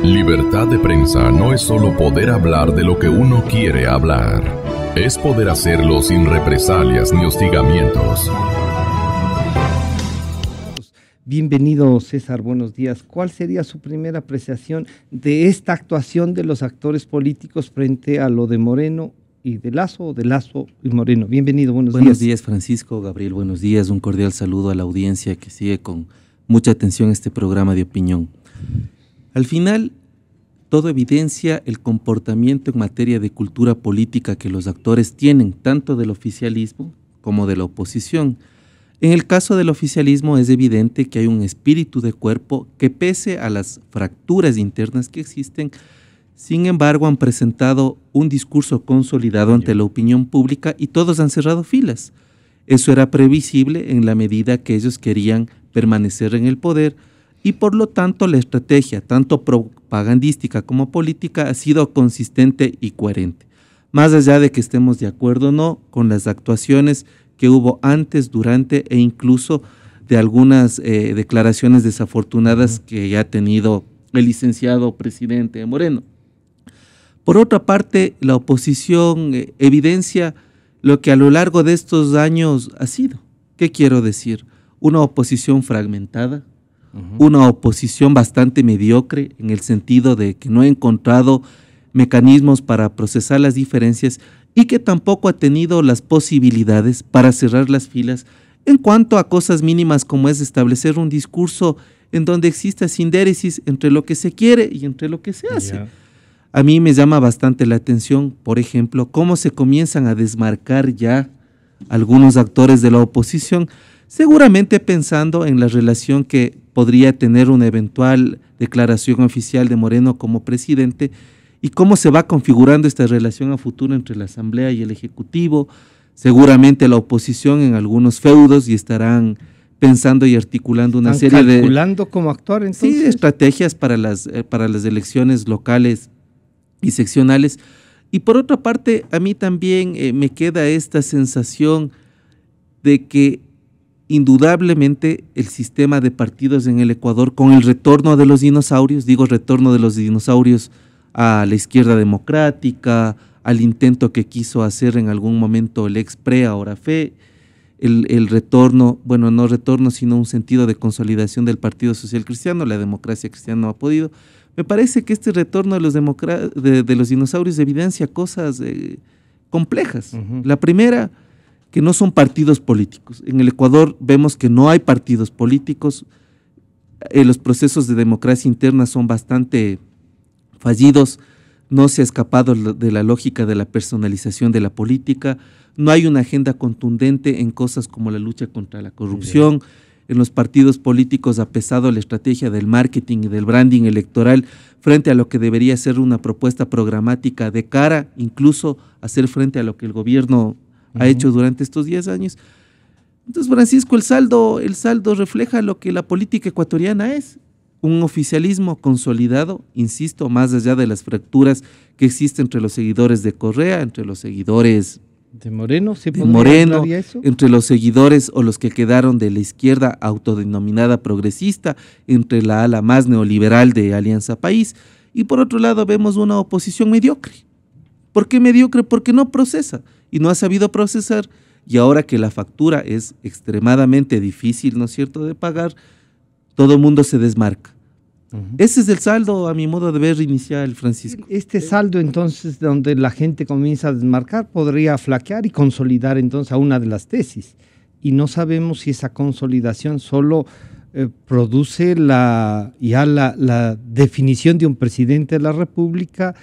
Libertad de prensa no es solo poder hablar de lo que uno quiere hablar. Es poder hacerlo sin represalias ni hostigamientos. Bienvenido, César, buenos días. ¿Cuál sería su primera apreciación de esta actuación de los actores políticos frente a lo de Moreno y de Lasso y Moreno? Bienvenido, buenos días. Buenos días, Francisco, Gabriel, buenos días. Un cordial saludo a la audiencia que sigue con mucha atención este programa de opinión. Al final, todo evidencia el comportamiento en materia de cultura política que los actores tienen, tanto del oficialismo como de la oposición. En el caso del oficialismo es evidente que hay un espíritu de cuerpo que, pese a las fracturas internas que existen, sin embargo han presentado un discurso consolidado ante la opinión pública y todos han cerrado filas. Eso era previsible en la medida que ellos querían permanecer en el poder y por lo tanto la estrategia, tanto propagandística como política, ha sido consistente y coherente. Más allá de que estemos de acuerdo o no con las actuaciones que hubo antes, durante e incluso de algunas declaraciones desafortunadas que ya ha tenido el licenciado presidente Moreno. Por otra parte, la oposición evidencia lo que a lo largo de estos años ha sido. ¿Qué quiero decir? Una oposición fragmentada, una oposición bastante mediocre en el sentido de que no ha encontrado mecanismos para procesar las diferencias y que tampoco ha tenido las posibilidades para cerrar las filas en cuanto a cosas mínimas como es establecer un discurso en donde exista sindéresis entre lo que se quiere y entre lo que se hace. A mí me llama bastante la atención, por ejemplo, cómo se comienzan a desmarcar ya algunos actores de la oposición, seguramente pensando en la relación que podría tener una eventual declaración oficial de Moreno como presidente y cómo se va configurando esta relación a futuro entre la Asamblea y el Ejecutivo. Seguramente la oposición en algunos feudos y estarán pensando y articulando una serie de… ¿Calculando cómo actuar entonces? Sí, estrategias para las elecciones locales y seccionales. Y por otra parte, a mí también me queda esta sensación de que indudablemente el sistema de partidos en el Ecuador, con el retorno de los dinosaurios, digo retorno de los dinosaurios a la izquierda democrática, al intento que quiso hacer en algún momento el ex-PRE, ahora FE, el retorno, bueno, no retorno, sino un sentido de consolidación del Partido Social Cristiano, la democracia cristiana no ha podido. Me parece que este retorno de los dinosaurios evidencia cosas complejas. La primera, que no son partidos políticos. En el Ecuador vemos que no hay partidos políticos, los procesos de democracia interna son bastante fallidos, no se ha escapado de la lógica de la personalización de la política, no hay una agenda contundente en cosas como la lucha contra la corrupción. En los partidos políticos ha pesado la estrategia del marketing y del branding electoral frente a lo que debería ser una propuesta programática de cara incluso a hacer frente a lo que el gobierno ha hecho durante estos 10 años. Entonces, Francisco, el saldo refleja lo que la política ecuatoriana es, un oficialismo consolidado, insisto, más allá de las fracturas que existen entre los seguidores de Correa, entre los seguidores de Moreno, entre los seguidores o los que quedaron de la izquierda autodenominada progresista, entre la ala más neoliberal de Alianza País, y por otro lado vemos una oposición mediocre. ¿Por qué mediocre? Porque no procesa y no ha sabido procesar, y ahora que la factura es extremadamente difícil, ¿no es cierto?, de pagar, todo el mundo se desmarca. Ese es el saldo, a mi modo de ver, inicial, Francisco. Este saldo, entonces, donde la gente comienza a desmarcar, podría flaquear y consolidar entonces a una de las tesis. Y no sabemos si esa consolidación solo produce la definición de un presidente de la República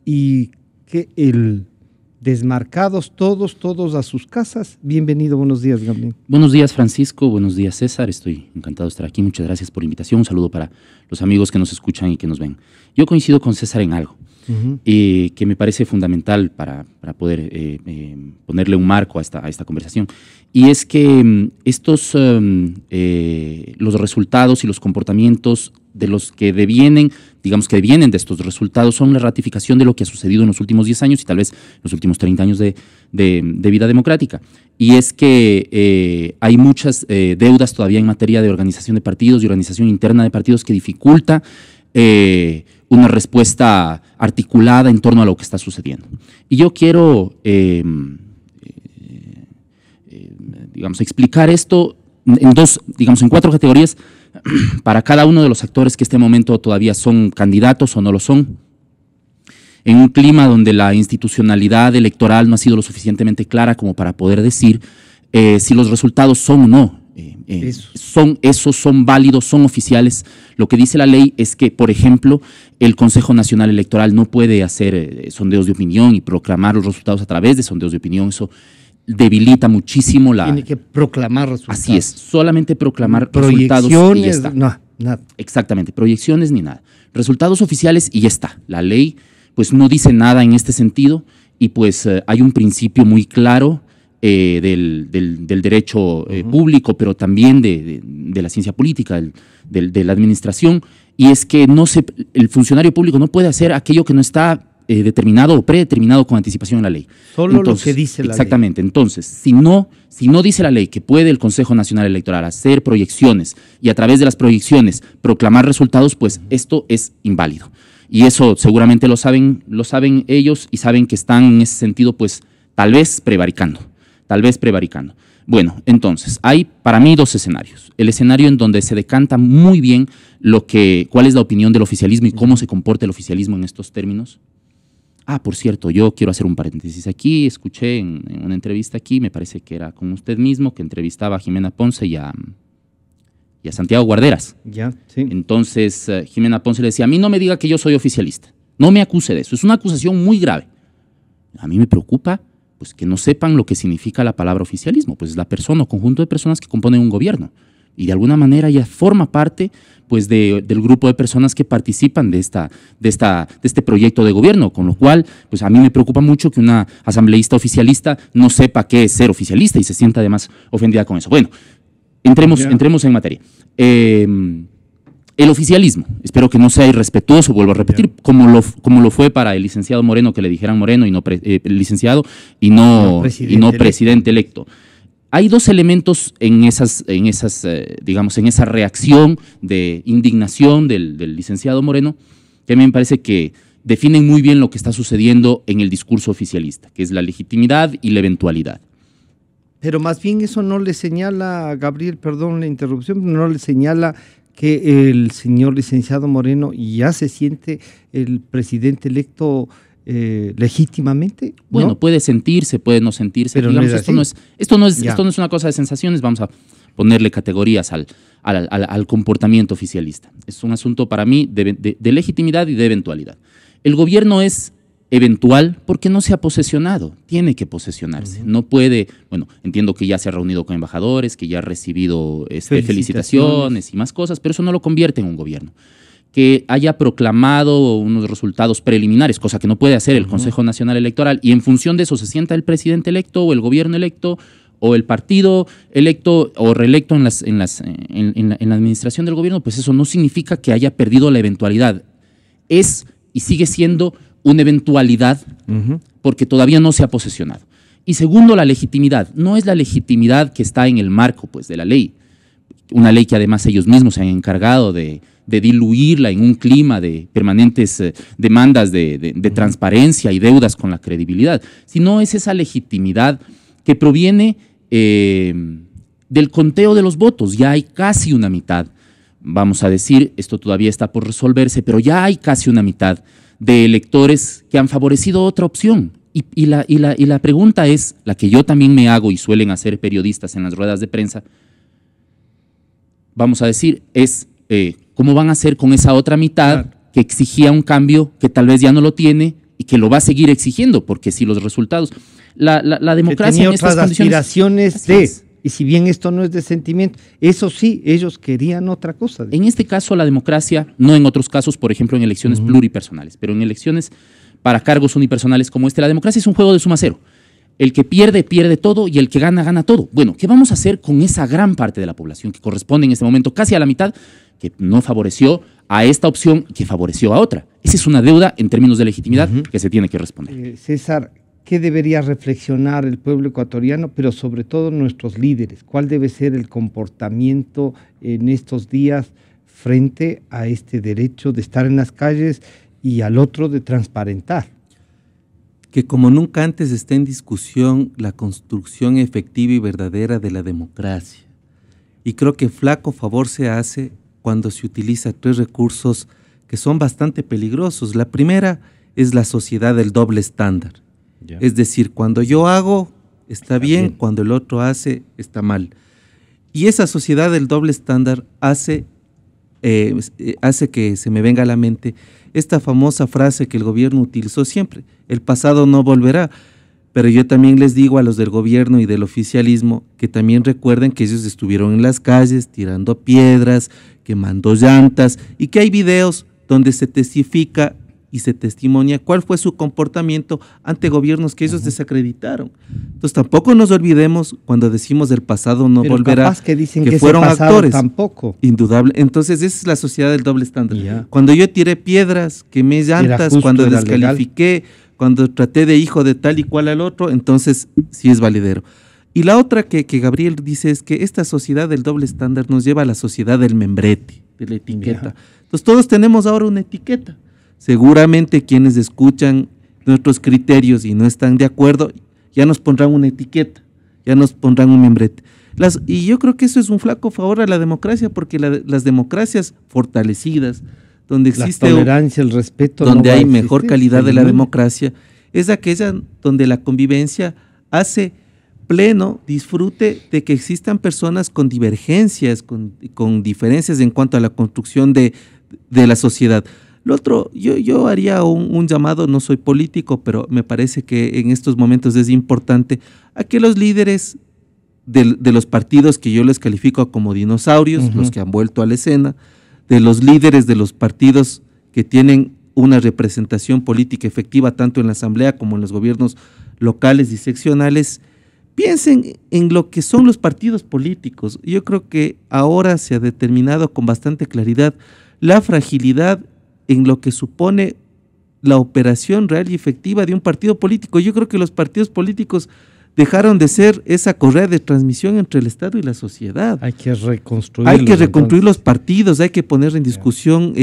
y que el desmarcados todos a sus casas. Bienvenido, buenos días, Gabriel. Buenos días, Francisco, buenos días, César, estoy encantado de estar aquí, muchas gracias por la invitación, un saludo para los amigos que nos escuchan y que nos ven. Yo coincido con César en algo, que me parece fundamental para poder ponerle un marco a esta conversación, y es que los resultados y los comportamientos de los que devienen, digamos que devienen de estos resultados, son la ratificación de lo que ha sucedido en los últimos 10 años y tal vez los últimos 30 años de vida democrática. Y es que hay muchas deudas todavía en materia de organización de partidos y organización interna de partidos que dificulta una respuesta articulada en torno a lo que está sucediendo. Y yo quiero, digamos, explicar esto en dos, digamos, en 4 categorías para cada uno de los actores que en este momento todavía son candidatos o no lo son. En un clima donde la institucionalidad electoral no ha sido lo suficientemente clara como para poder decir si los resultados son o no. Son válidos, son oficiales. Lo que dice la ley es que, por ejemplo, el Consejo Nacional Electoral no puede hacer sondeos de opinión y proclamar los resultados a través de sondeos de opinión. Eso debilita muchísimo la... Tiene que proclamar resultados. Así es, solamente proclamar resultados y ya está. No, nada. Exactamente, proyecciones ni nada. Resultados oficiales y ya está. La ley pues no dice nada en este sentido y pues hay un principio muy claro del derecho público, pero también de la ciencia política, de la administración, y es que el funcionario público no puede hacer aquello que no está determinado o predeterminado con anticipación en la ley. Solo lo que dice la ley. Exactamente. Entonces, si no dice la ley que puede el Consejo Nacional Electoral hacer proyecciones y a través de las proyecciones proclamar resultados, pues esto es inválido. Y eso seguramente lo saben ellos y saben que están en ese sentido, pues tal vez prevaricando. Bueno, entonces, hay para mí 2 escenarios. El escenario en donde se decanta muy bien cuál es la opinión del oficialismo y cómo se comporta el oficialismo en estos términos. Por cierto, yo quiero hacer un paréntesis aquí. Escuché en una entrevista aquí, me parece que era con usted mismo, que entrevistaba a Jimena Ponce y a Santiago Guarderas. Ya, sí. Entonces, Jimena Ponce le decía, a mí no me diga que yo soy oficialista. No me acuse de eso. Es una acusación muy grave. A mí me preocupa pues que no sepan lo que significa la palabra oficialismo. Pues es la persona o conjunto de personas que componen un gobierno. Y de alguna manera ella forma parte pues del grupo de personas que participan de este proyecto de gobierno, con lo cual pues a mí me preocupa mucho que una asambleísta oficialista no sepa qué es ser oficialista y se sienta además ofendida con eso. Bueno, entremos en materia. El oficialismo, espero que no sea irrespetuoso, vuelvo a repetir, como lo fue para el licenciado Moreno, que le dijeran Moreno y no licenciado y no presidente electo. Hay 2 elementos en esa reacción de indignación del licenciado Moreno que a mí me parece que definen muy bien lo que está sucediendo en el discurso oficialista, que es la legitimidad y la eventualidad. Pero más bien eso no le señala, Gabriel, perdón la interrupción, no le señala que el señor licenciado Moreno ya se siente el presidente electo legítimamente, ¿no? Bueno, puede sentirse, puede no sentirse. Pero digamos, no esto no es una cosa de sensaciones, vamos a ponerle categorías al comportamiento oficialista. Es un asunto para mí de legitimidad y de eventualidad. El gobierno es eventual porque no se ha posesionado, tiene que posesionarse. No puede, bueno, entiendo que ya se ha reunido con embajadores, que ya ha recibido felicitaciones y más cosas, pero eso no lo convierte en un gobierno. Que haya proclamado unos resultados preliminares, cosa que no puede hacer el Consejo Nacional Electoral, y en función de eso se sienta el presidente electo o el gobierno electo o el partido electo o reelecto en la administración del gobierno, pues eso no significa que haya perdido la eventualidad. Es y sigue siendo una eventualidad porque todavía no se ha posesionado. Y segundo, la legitimidad. No es la legitimidad que está en el marco pues, de la ley, una ley que además ellos mismos se han encargado de diluirla en un clima de permanentes demandas de transparencia y deudas con la credibilidad, sino es esa legitimidad que proviene del conteo de los votos. Ya hay casi una mitad, vamos a decir, esto todavía está por resolverse, pero ya hay casi una mitad de electores que han favorecido otra opción. Y la pregunta es, la que yo también me hago y suelen hacer periodistas en las ruedas de prensa, vamos a decir, es cómo van a hacer con esa otra mitad que exigía un cambio que tal vez ya no lo tiene y que lo va a seguir exigiendo, porque si los resultados, la democracia tenía en estas otras condiciones, aspiraciones y si bien esto no es de sentimiento, eso sí, ellos querían otra cosa. En este caso la democracia, no en otros casos, por ejemplo en elecciones pluripersonales, pero en elecciones para cargos unipersonales como este, la democracia es un juego de suma cero. El que pierde, pierde todo y el que gana, gana todo. Bueno, ¿qué vamos a hacer con esa gran parte de la población que corresponde en este momento casi a la mitad que no favoreció a esta opción que favoreció a otra? Esa es una deuda en términos de legitimidad que se tiene que responder. César, ¿qué debería reflexionar el pueblo ecuatoriano, pero sobre todo nuestros líderes? ¿Cuál debe ser el comportamiento en estos días frente a este derecho de estar en las calles y al otro de transparentar? Que como nunca antes está en discusión la construcción efectiva y verdadera de la democracia. Y creo que flaco favor se hace cuando se utiliza 3 recursos que son bastante peligrosos. La primera es la sociedad del doble estándar. Es decir, cuando yo hago, está bien, cuando el otro hace, está mal. Y esa sociedad del doble estándar hace que se me venga a la mente esta famosa frase que el gobierno utilizó siempre: el pasado no volverá. Pero yo también les digo a los del gobierno y del oficialismo que también recuerden que ellos estuvieron en las calles tirando piedras, quemando llantas, y que hay videos donde se testifica y se testimonia cuál fue su comportamiento ante gobiernos que ellos desacreditaron. Entonces tampoco nos olvidemos cuando decimos del pasado no volverá, capaz que dicen que fueron actores. Tampoco. Indudable. Entonces esa es la sociedad del doble estándar. Cuando yo tiré piedras, quemé llantas, justo, cuando descalifiqué, cuando traté de hijo de tal y cual al otro, entonces sí es validero. Y la otra que Gabriel dice es que esta sociedad del doble estándar nos lleva a la sociedad del membrete, de la etiqueta. Entonces todos tenemos ahora una etiqueta. Seguramente quienes escuchan nuestros criterios y no están de acuerdo, ya nos pondrán una etiqueta, ya nos pondrán un membrete. Y yo creo que eso es un flaco favor a la democracia, porque las democracias fortalecidas, donde existe la tolerancia, el respeto, donde hay mejor calidad de la democracia, es aquella donde la convivencia hace pleno disfrute de que existan personas con divergencias, con diferencias en cuanto a la construcción de la sociedad. Lo otro, yo haría un llamado, no soy político, pero me parece que en estos momentos es importante a que los líderes de los partidos que yo les califico como dinosaurios, los que han vuelto a la escena, de los líderes de los partidos que tienen una representación política efectiva tanto en la asamblea como en los gobiernos locales y seccionales, piensen en lo que son los partidos políticos. Yo creo que ahora se ha determinado con bastante claridad la fragilidad en lo que supone la operación real y efectiva de un partido político. Yo creo que los partidos políticos dejaron de ser esa correa de transmisión entre el Estado y la sociedad. Hay que reconstruir los partidos, hay que poner en discusión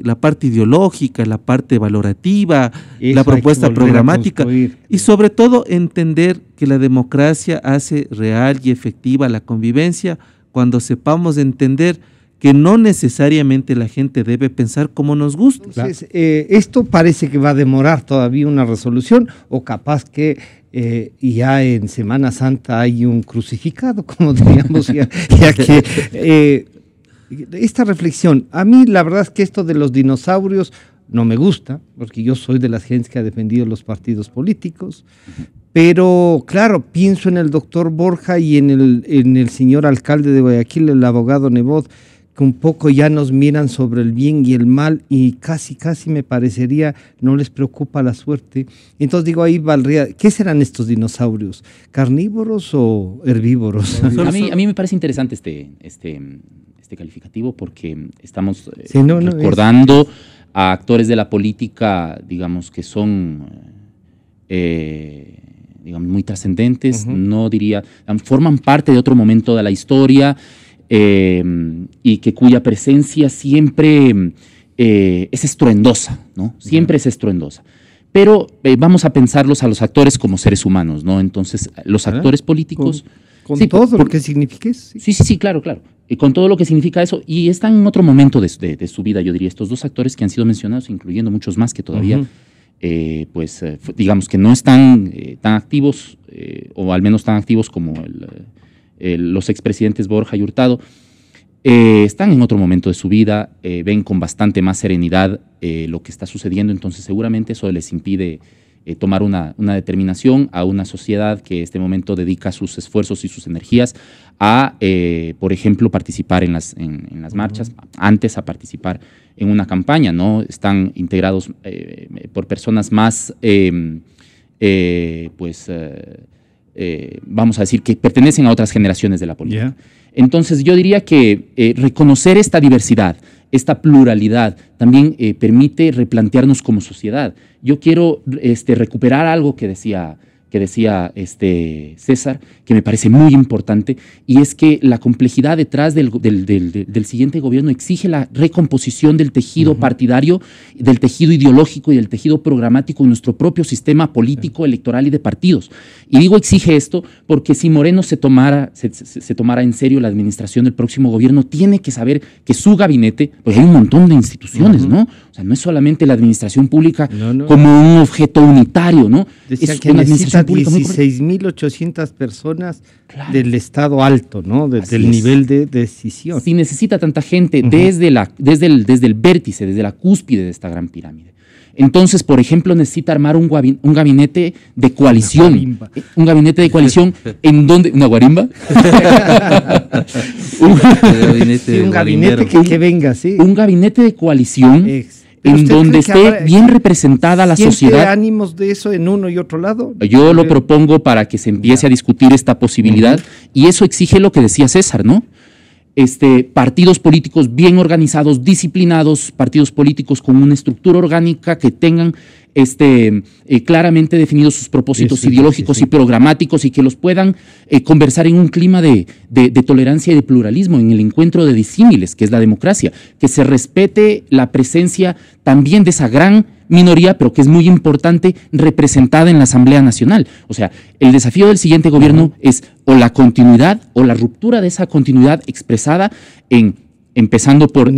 la parte ideológica, la parte valorativa, la propuesta programática y sobre todo entender que la democracia hace real y efectiva la convivencia cuando sepamos entender que no necesariamente la gente debe pensar como nos gusta. Entonces, esto parece que va a demorar todavía una resolución, o capaz que ya en Semana Santa hay un crucificado, como diríamos, ya que esta reflexión, a mí la verdad es que esto de los dinosaurios no me gusta, porque yo soy de las gentes que ha defendido los partidos políticos, pero claro, pienso en el doctor Borja y en el señor alcalde de Guayaquil, el abogado Nebot, que un poco ya nos miran sobre el bien y el mal y casi me parecería no les preocupa la suerte. Entonces digo, ahí valdría, ¿qué serán estos dinosaurios? ¿Carnívoros o herbívoros? A mí me parece interesante este calificativo porque estamos recordando a actores de la política, digamos, que son digamos, muy trascendentes, no diría, forman parte de otro momento de la historia, y que cuya presencia siempre es estruendosa, ¿no? Siempre es estruendosa. Pero vamos a pensarlos a los actores como seres humanos, ¿no? Entonces, los actores políticos... Con todo lo que signifique eso. Sí, claro. Con todo lo que significa eso. Y están en otro momento de su vida, yo diría, estos dos actores que han sido mencionados, incluyendo muchos más que todavía, digamos que no están tan activos, o al menos tan activos como los expresidentes Borja y Hurtado, están en otro momento de su vida, ven con bastante más serenidad lo que está sucediendo, entonces seguramente eso les impide tomar una determinación a una sociedad que este momento dedica sus esfuerzos y sus energías a, por ejemplo, participar en las marchas, antes a participar en una campaña, ¿no? Están integrados por personas más, vamos a decir, que pertenecen a otras generaciones de la política. Entonces yo diría que reconocer esta diversidad, esta pluralidad, también permite replantearnos como sociedad. Yo quiero recuperar algo que decía que decía César, que me parece muy importante, y es que la complejidad detrás del siguiente gobierno exige la recomposición del tejido partidario, del tejido ideológico y del tejido programático en nuestro propio sistema político, electoral y de partidos. Y digo exige esto porque si Moreno se tomara en serio la administración del próximo gobierno, tiene que saber que su gabinete, pues hay un montón de instituciones, ¿no? O sea, no es solamente la administración pública como un objeto unitario, ¿no? Decía es que una necesita administración pública 16.800 personas del estado alto, ¿no? Del nivel de decisión. Si necesita tanta gente desde el vértice, desde la cúspide de esta gran pirámide. Entonces, por ejemplo, necesita armar un gabinete de coalición. Un gabinete de coalición en donde... ¿Una guarimba? Un gabinete que venga, sí. Un gabinete de coalición en donde esté bien representada la sociedad. ¿Ánimos de eso en uno y otro lado? Yo lo propongo para que se empiece a discutir esta posibilidad y eso exige lo que decía César, ¿no? Partidos políticos bien organizados, disciplinados, partidos políticos con una estructura orgánica que tengan claramente definidos sus propósitos ideológicos y programáticos y que los puedan conversar en un clima de tolerancia y de pluralismo, en el encuentro de disímiles, que es la democracia, que se respete la presencia también de esa gran minoría, pero que es muy importante, representada en la Asamblea Nacional. O sea, el desafío del siguiente gobierno es o la continuidad o la ruptura de esa continuidad expresada empezando por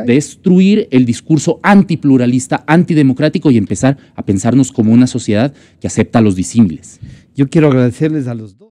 destruir el discurso antipluralista, antidemocrático y empezar a pensarnos como una sociedad que acepta a los disímiles. Yo quiero agradecerles a los dos.